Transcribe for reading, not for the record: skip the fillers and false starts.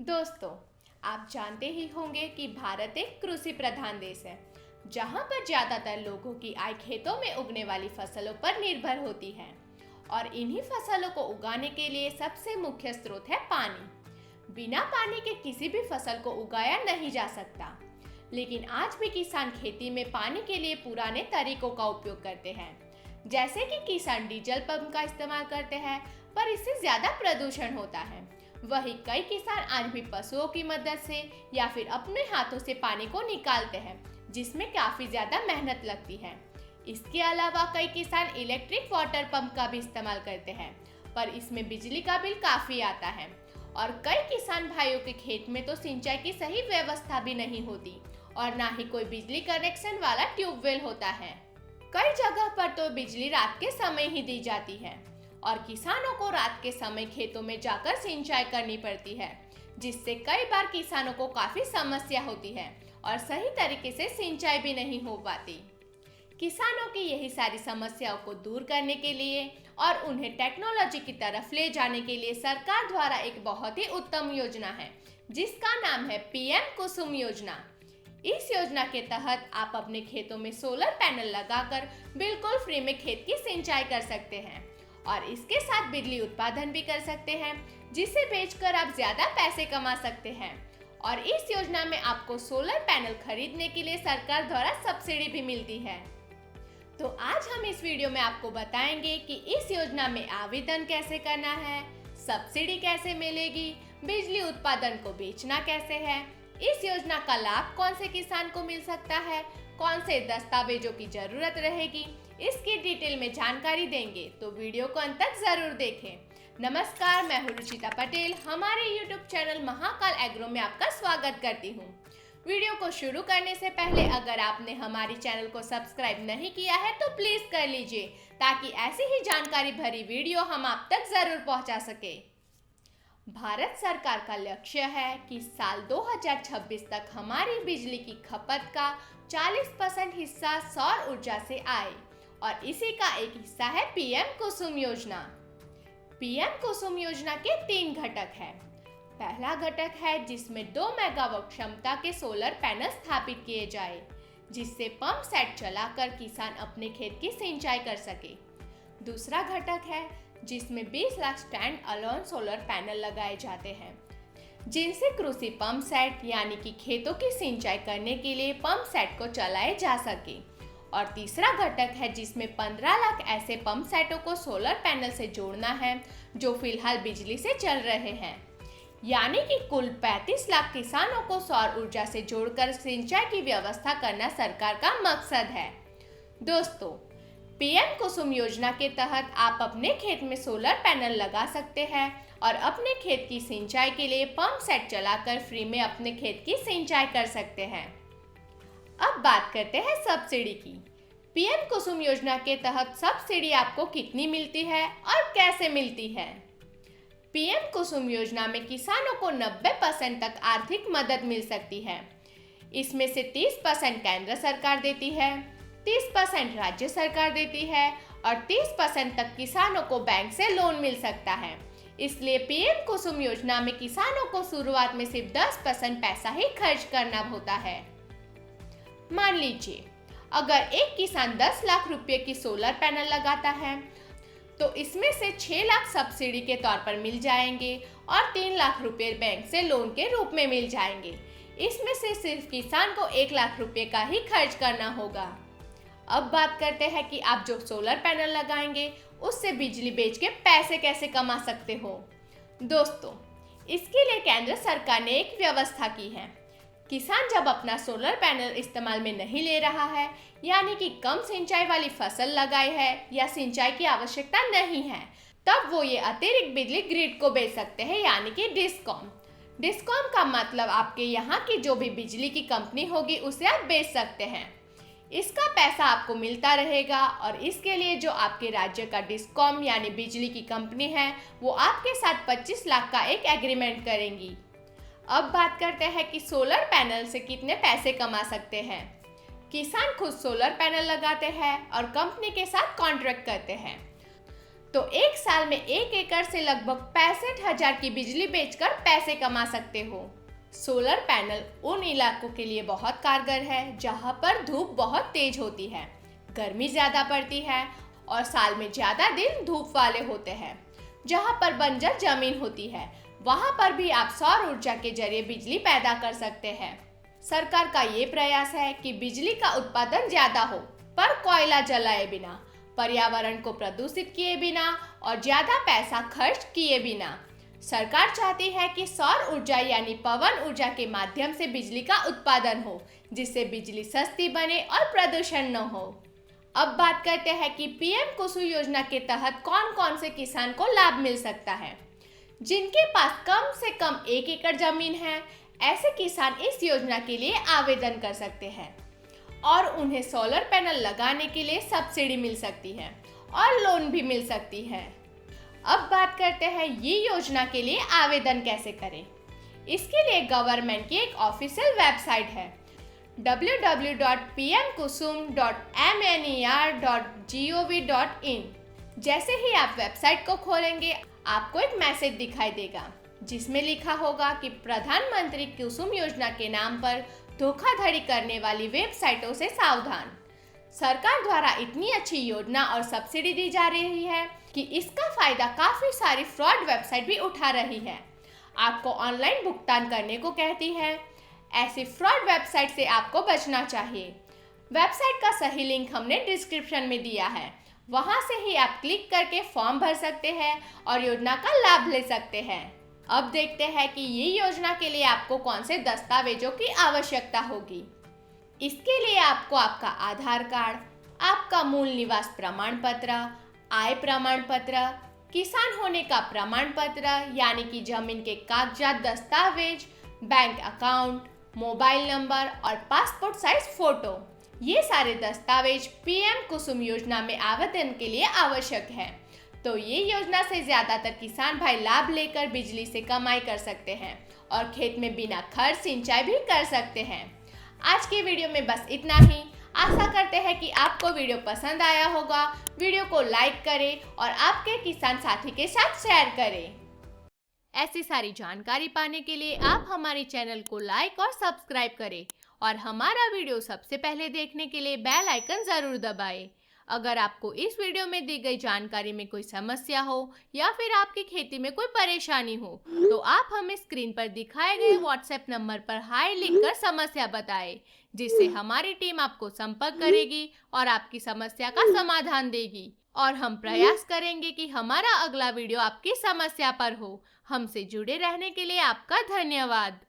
दोस्तों, आप जानते ही होंगे कि भारत एक कृषि प्रधान देश है, जहां पर ज्यादातर लोगों की आय खेतों में उगने वाली फसलों पर निर्भर होती है। और इन्हीं फसलों को उगाने के लिए सबसे मुख्य स्रोत है पानी। बिना पानी के किसी भी फसल को उगाया नहीं जा सकता। लेकिन आज भी किसान खेती में पानी के लिए पुराने तरीकों का उपयोग करते हैं, जैसे कि किसान डीजल पंप का इस्तेमाल करते हैं, पर इससे ज्यादा प्रदूषण होता है। वही कई किसान आज भी पशुओं की मदद से या फिर अपने हाथों से पानी को निकालते हैं, जिसमें काफी ज्यादा मेहनत लगती है। इसके अलावा कई किसान इलेक्ट्रिक वाटर पंप का भी इस्तेमाल करते हैं, पर इसमें बिजली का बिल काफी आता है। और कई किसान भाइयों के खेत में तो सिंचाई की सही व्यवस्था भी नहीं होती और ना ही कोई बिजली कनेक्शन वाला ट्यूबवेल होता है। कई जगह पर तो बिजली रात के समय ही दी जाती है और किसानों को रात के समय खेतों में जाकर सिंचाई करनी पड़ती है, जिससे कई बार किसानों को काफी समस्या होती है और सही तरीके से सिंचाई भी नहीं हो पाती। किसानों की यही सारी समस्याओं को दूर करने के लिए और उन्हें टेक्नोलॉजी की तरफ ले जाने के लिए सरकार द्वारा एक बहुत ही उत्तम योजना है, जिसका नाम है पीएम कुसुम योजना। इस योजना के तहत आप अपने खेतों में सोलर पैनल लगाकर बिल्कुल फ्री में खेत की सिंचाई कर सकते हैं और इसके साथ बिजली उत्पादन भी कर सकते हैं, जिसे बेचकर आप ज्यादा पैसे कमा सकते हैं। और इस योजना में आपको सोलर पैनल खरीदने के लिए सरकार द्वारा सब्सिडी भी मिलती है। तो आज हम इस वीडियो में आपको बताएंगे कि इस योजना में आवेदन कैसे करना है, सब्सिडी कैसे मिलेगी, बिजली उत्पादन को बेचना कैसे है, इस योजना का लाभ कौन से किसान को मिल सकता है, कौन से दस्तावेजों की जरूरत रहेगी, इसकी डिटेल में जानकारी देंगे, तो वीडियो को अंत तक जरूर देखें। नमस्कार, मैं हूं रुचिता पटेल। हमारे YouTube चैनल महाकाल एग्रो में आपका स्वागत करती हूं। वीडियो को शुरू करने से पहले अगर आपने हमारी चैनल को सब्सक्राइब नहीं किया है तो प्लीज कर लीजिए, ताकि ऐसी ही जानकारी भरी वीडियो हम आप तक जरूर पहुंचा सके। भारत सरकार का लक्ष्य है कि साल 2026 तक हमारी बिजली की खपत का 40% हिस्सा सौर ऊर्जा से आए और इसी का एक हिस्सा है पीएम कुसुम योजना। पीएम कुसुम योजना के 3 घटक हैं। पहला घटक है जिसमें 2 मेगावाट क्षमता के सोलर पैनल स्थापित किए जाए, जिससे पंप सेट चलाकर किसान अपने खेत की सिंचाई कर सके। दूसरा घटक है जिसमें 20 lakh stand alone solar panel लगाए जाते हैं, जिनसे कृषि पंप सेट यानी कि खेतों की सिंचाई करने के लिए पंप सेट को चलाए जा सके। और तीसरा घटक है जिसमें 15 लाख ऐसे पंप सेटों को सोलर पैनल से जोड़ना है जो फिलहाल बिजली से चल रहे हैं, यानी कि कुल 35 लाख किसानों को सौर ऊर्जा से जोड़कर सिंचाई की व्यवस्था करना सरकार का मकसद है। दोस्तों, पीएम कुसुम योजना के तहत आप अपने खेत में सोलर पैनल लगा सकते हैं और अपने खेत की सिंचाई के लिए पंप सेट चलाकर फ्री में अपने खेत की सिंचाई कर सकते हैं। अब बात करते हैं सब्सिडी की। पीएम कुसुम योजना के तहत सब्सिडी आपको कितनी मिलती है और कैसे मिलती है? पीएम कुसुम योजना में किसानों को 90% तक आर्थिक मदद मिल सकती है। इसमें से 30% केंद्र सरकार देती है, 30% राज्य सरकार देती है और 30% तक किसानों को बैंक से लोन मिल सकता है। इसलिए पीएम कुसुम योजना में किसानों को शुरुआत में सिर्फ 10% पैसा ही खर्च करना होता है। मान लीजिए अगर एक किसान 10 लाख रुपए की सोलर पैनल लगाता है तो इसमें से 6 लाख सब्सिडी के तौर पर मिल जाएंगे और 3 लाख रुपए बैंक से लोन के रूप में मिल जाएंगे। इसमें से सिर्फ किसान को 1 लाख रुपए का ही खर्च करना होगा। अब बात करते हैं कि आप जो सोलर पैनल लगाएंगे उससे बिजली बेच के पैसे कैसे कमा सकते हो। दोस्तों, इसके लिए केंद्र सरकार ने एक व्यवस्था की है। किसान जब अपना सोलर पैनल इस्तेमाल में नहीं ले रहा है, यानी कि कम सिंचाई वाली फसल लगाई है या सिंचाई की आवश्यकता नहीं है, तब वो ये अतिरिक्त बिजली ग्रिड को बेच सकते हैं, यानी कि डिस्कॉम। डिस्कॉम का मतलब आपके यहाँ की जो भी बिजली की कंपनी होगी उसे आप बेच सकते हैं। इसका पैसा आपको मिलता रहेगा और इसके लिए जो आपके राज्य का डिस्कॉम यानी बिजली की कंपनी है वो आपके साथ 25 लाख का एक एग्रीमेंट करेंगी। अब बात करते हैं कि सोलर पैनल से कितने पैसे कमा सकते हैं। किसान खुद सोलर पैनल लगाते हैं और कंपनी के साथ कॉन्ट्रैक्ट करते हैं। तो एक साल में 1 एकड़ से लगभग 65,000 की बिजली बेचकर पैसे कमा सकते हो। सोलर पैनल उन इलाकों के लिए बहुत कारगर है जहां पर धूप बहुत तेज होती है, गर्मी ज़्यादा पड़ती है और साल में ज़्यादा दिन धूप वाले होते हैं। जहां पर बंजर जमीन होती है वहां पर भी आप सौर ऊर्जा के जरिए बिजली पैदा कर सकते हैं। सरकार का ये प्रयास है कि बिजली का उत्पादन ज़्यादा हो पर कोयला जलाए बिना, पर्यावरण को प्रदूषित किए बिना और ज़्यादा पैसा खर्च किए बिना। सरकार चाहती है कि सौर ऊर्जा यानी पवन ऊर्जा के माध्यम से बिजली का उत्पादन हो, जिससे बिजली सस्ती बने और प्रदूषण न हो। अब बात करते हैं कि पीएम कुसुम योजना के तहत कौन कौन से किसान को लाभ मिल सकता है। जिनके पास कम से कम 1 एकड़ जमीन है, ऐसे किसान इस योजना के लिए आवेदन कर सकते हैं और उन्हें सोलर पैनल लगाने के लिए सब्सिडी मिल सकती है और लोन भी मिल सकती है। अब बात करते हैं ये योजना के लिए आवेदन कैसे करें। इसके लिए गवर्नमेंट की एक ऑफिशियल वेबसाइट है www.pmkusum.mner.gov.in। जैसे ही आप वेबसाइट को खोलेंगे आपको एक मैसेज दिखाई देगा जिसमें लिखा होगा कि प्रधानमंत्री कुसुम योजना के नाम पर धोखाधड़ी करने वाली वेबसाइटों से सावधान। सरकार द्वारा इतनी अच्छी योजना और सब्सिडी दी जा रही है कि इसका फायदा काफी सारी फ्रॉड वेबसाइट भी उठा रही है। आपको ऑनलाइन भुगतान करने को कहती है। ऐसी फ्रॉड वेबसाइट से आपको बचना चाहिए। वेबसाइट का सही लिंक हमने डिस्क्रिप्शन में दिया है, वहां से ही आप क्लिक करके फॉर्म भर सकते हैं और योजना का लाभ ले सकते हैं। अब देखते हैं कि ये योजना के लिए आपको कौन से दस्तावेजों की आवश्यकता होगी। इसके लिए आपको आपका आधार कार्ड, आपका मूल निवास प्रमाण पत्र, आय प्रमाण पत्र, किसान होने का प्रमाण पत्र यानी कि जमीन के कागजात दस्तावेज, बैंक अकाउंट, मोबाइल नंबर और पासपोर्ट साइज फोटो, ये सारे दस्तावेज पीएम कुसुम योजना में आवेदन के लिए आवश्यक है। तो ये योजना से ज़्यादातर किसान भाई लाभ लेकर बिजली से कमाई कर सकते हैं और खेत में बिना खर्च सिंचाई भी कर सकते हैं। आज की वीडियो में बस इतना ही। आशा करते हैं कि आपको वीडियो पसंद आया होगा। वीडियो को लाइक करें और आपके किसान साथी के साथ शेयर करें। ऐसी सारी जानकारी पाने के लिए आप हमारे चैनल को लाइक और सब्सक्राइब करें और हमारा वीडियो सबसे पहले देखने के लिए बेल आइकन ज़रूर दबाएं। अगर आपको इस वीडियो में दी गई जानकारी में कोई समस्या हो या फिर आपकी खेती में कोई परेशानी हो तो आप हमें स्क्रीन पर दिखाए गए व्हाट्सएप नंबर पर हाय लिखकर समस्या बताएं, जिससे हमारी टीम आपको संपर्क करेगी और आपकी समस्या का समाधान देगी। और हम प्रयास करेंगे कि हमारा अगला वीडियो आपकी समस्या पर हो। हमसे जुड़े रहने के लिए आपका धन्यवाद।